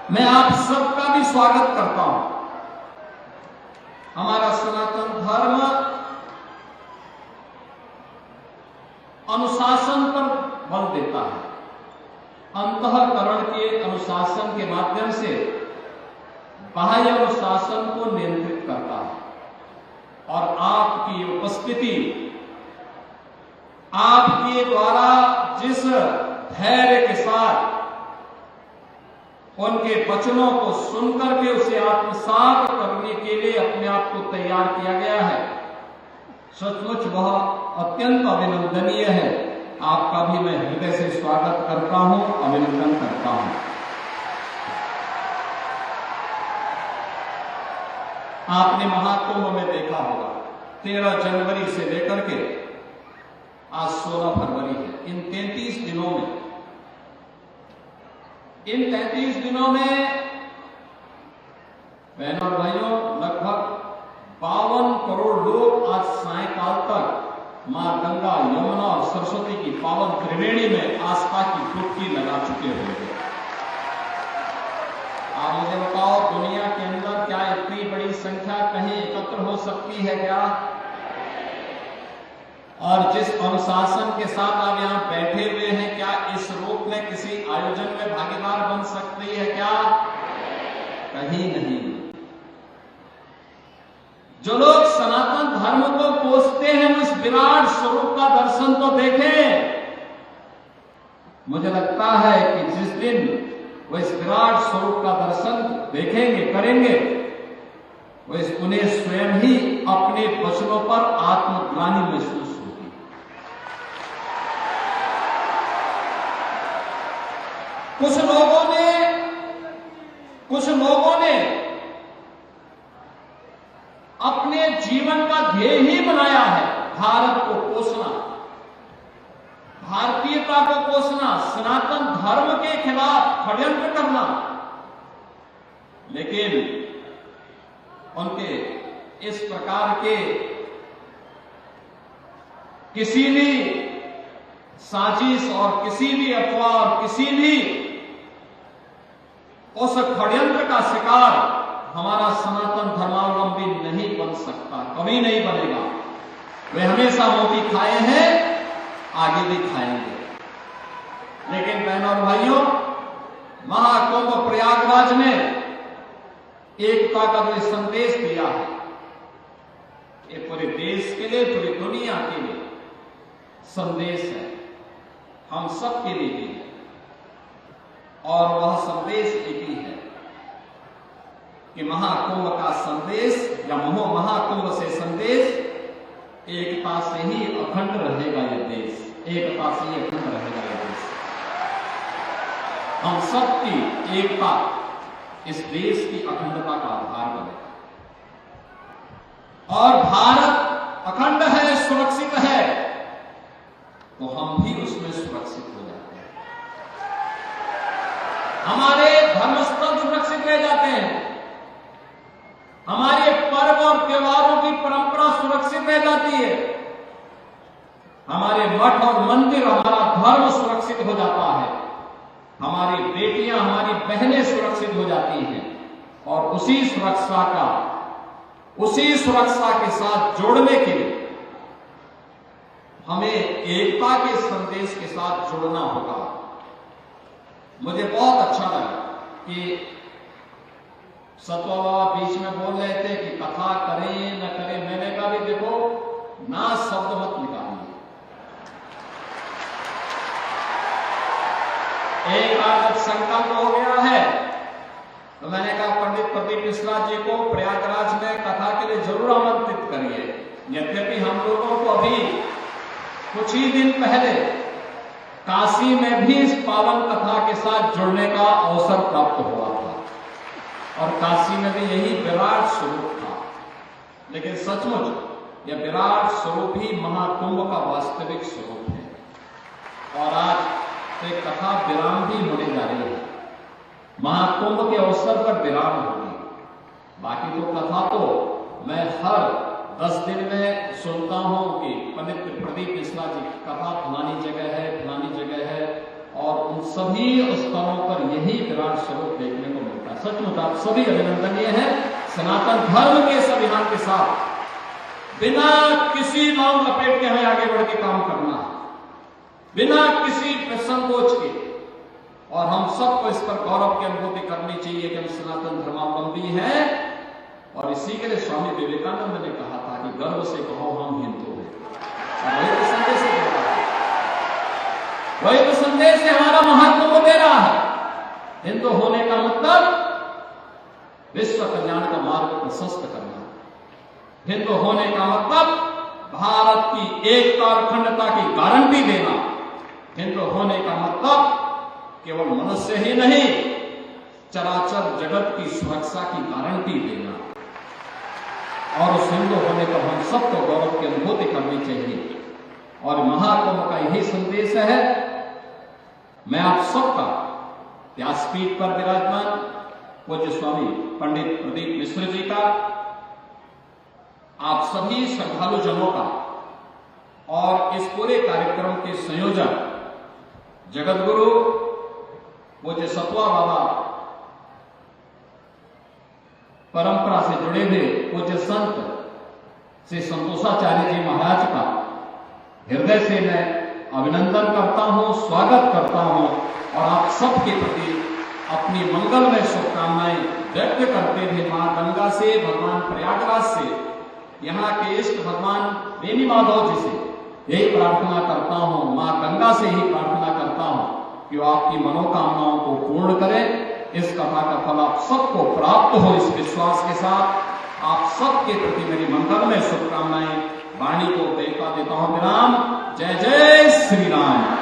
मैं आप सबका भी स्वागत करता हूं। हमारा सनातन धर्म अनुशासन पर बल देता है। अंतःकरण के अनुशासन के माध्यम से बाह्य अनुशासन को नियंत्रित करता है और आपकी उपस्थिति, आपके द्वारा जिस धैर्य के साथ उनके वचनों को सुनकर के उसे आत्मसात करने के लिए अपने आप को तैयार किया गया है, सचमुच वह अत्यंत अभिनंदनीय है। आपका भी मैं हृदय से स्वागत करता हूं, अभिनंदन करता हूं। आपने महाकुंभ में देखा होगा 13 जनवरी से लेकर के आज 16 फरवरी है। इन 33 दिनों में बहनों और भाइयों लगभग 52 करोड़ लोग आज सायंकाल तक मां गंगा, यमुना और सरस्वती की पावन त्रिवेणी में आस्था की डुबकी लगा चुके होंगे। आप मुझे बताओ, दुनिया के अंदर क्या इतनी बड़ी संख्या कहीं एकत्र हो सकती है क्या? और जिस अनुशासन के साथ आप यहां बैठे हुए हैं, क्या इस रूप में किसी आयोजन में भागीदार बन सकती है क्या? कहीं नहीं। जो लोग सनातन धर्म को कोसते हैं, वो इस विराट स्वरूप का दर्शन तो देखें। मुझे लगता है कि जिस दिन वो इस विराट स्वरूप का दर्शन देखेंगे, करेंगे, वो उन्हें स्वयं ही अपने वचनों पर आत्मग्लानि महसूस होगी। कुछ लोगों ने अपने जीवन का ध्येय ही बनाया है भारत को कोसना, भारतीयता को कोसना, सनातन धर्म के खिलाफ षड्यंत्र करना। लेकिन उनके इस प्रकार के किसी भी साजिश और किसी भी अफवाह और किसी भी उस षड्यंत्र का शिकार हमारा सनातन धर्मावलंबी नहीं बन सकता, कभी नहीं बनेगा। वे हमेशा मोती खाए हैं, आगे भी खाएंगे। लेकिन बहनों और भाइयों, महाकुंभ प्रयागराज में एकता का जो संदेश दिया है, ये पूरे देश के लिए, पूरी दुनिया के लिए संदेश है, हम सब के लिए भी है। और वह संदेश एक ही है कि महाकुंभ का संदेश या महाकुंभ से संदेश, एकता से ही अखंड रहेगा यह देश, एकता से ही अखंड रहेगा यह देश। हम सबकी एकता इस देश की अखंडता का आधार बनेगा। और भारत अखंड है, सुरक्षित है, तो हम भी उसमें सुरक्षित हो जाते हैं। हमारे धर्मस्थल सुरक्षित रह जाते हैं, हमारे पर्व और त्योहारों की परंपरा सुरक्षित रह जाती है, हमारे मठ और मंदिर, हमारा धर्म सुरक्षित हो जाता है, हमारी बेटियां, हमारी बहनें सुरक्षित हो जाती हैं। और उसी सुरक्षा के साथ जोड़ने के लिए हमें एकता के संदेश के साथ जोड़ना होगा। मुझे बहुत अच्छा लगा कि सत्वा बाबा बीच में बोल रहे थे कि कथा करें न करें। मैंने कहा भी देखो, ना शब्द मत निकालिए। एक बार जब संकल्प हो गया है तो मैंने कहा पंडित प्रदीप मिश्रा जी को प्रयागराज में कथा के लिए जरूर आमंत्रित करिए। यद्यपि हम लोगों को अभी कुछ ही दिन पहले काशी में भी इस पावन कथा के साथ जुड़ने का अवसर प्राप्त हुआ था और काशी में भी यही विराट स्वरूप था। लेकिन सचमुच यह विराट स्वरूप ही महाकुंभ का वास्तविक स्वरूप है। और आज तो एक कथा विराम भी होने जा रही है, महाकुंभ के अवसर पर विराम होगी। बाकी तो कथा तो मैं हर 10 दिन में सुनता हूं कि पंडित प्रदीप मिश्रा जी की कथा फलानी जगह है, फलानी जगह है, और उन सभी स्थलों पर यही विराट स्वरूप देखने को मिलता है। सचमुच आप सभी अभिनंदनीय हैं। सनातन धर्म के इस अभियान के साथ बिना किसी लौंग लपेट के हमें आगे बढ़ के काम करना, बिना किसी संकोच के, और हम सबको इस पर गौरव की अनुभूति करनी चाहिए कि हम सनातन धर्मावलंबी हैं। और इसी के लिए स्वामी विवेकानंद ने कहा था कि गर्व से कहो हम हिंदू हैं। वही तो संदेश दे रहा है, वही तो संदेश है हमारा महात्मा को दे रहा है। हिंदू होने का मतलब विश्व कल्याण का मार्ग प्रशस्त करना, हिंदू होने का मतलब भारत की एकता और अखंडता की गारंटी देना, हिंदू होने का मतलब केवल मनुष्य ही नहीं चराचर जगत की सुरक्षा की गारंटी देना। और उस हिंदू होने पर हम सबको गौरव की अनुभूति करनी चाहिए। और महाकुंभ का यही संदेश है। मैं आप सबका व्यासपीठ पर विराजमान पूज्य स्वामी पंडित प्रदीप मिश्र जी का, आप सभी श्रद्धालु जनों का और इस पूरे कार्यक्रम के संयोजक जगत गुरु पूज्य सतवा बाबा परंपरा से जुड़े हुए पूज्य संत श्री संतोषाचार्य जी महाराज का हृदय से मैं अभिनंदन करता हूं, स्वागत करता हूं और आप सबके प्रति अपनी मंगलमय शुभकामनाएं व्यक्त करते हुए मां गंगा से, भगवान प्रयागराज से, यहाँ के इष्ट भगवान बेनी माधव जी से यही प्रार्थना करता हूं, मां गंगा से ही प्रार्थना करता हूं कि वो आपकी मनोकामनाओं को पूर्ण करें। इस कथा का फल आप सबको प्राप्त हो, इस विश्वास के साथ आप सबके प्रति मेरी मंगलमय शुभकामनाएं वाणी को देता हूं विराम। जय जय श्री राम।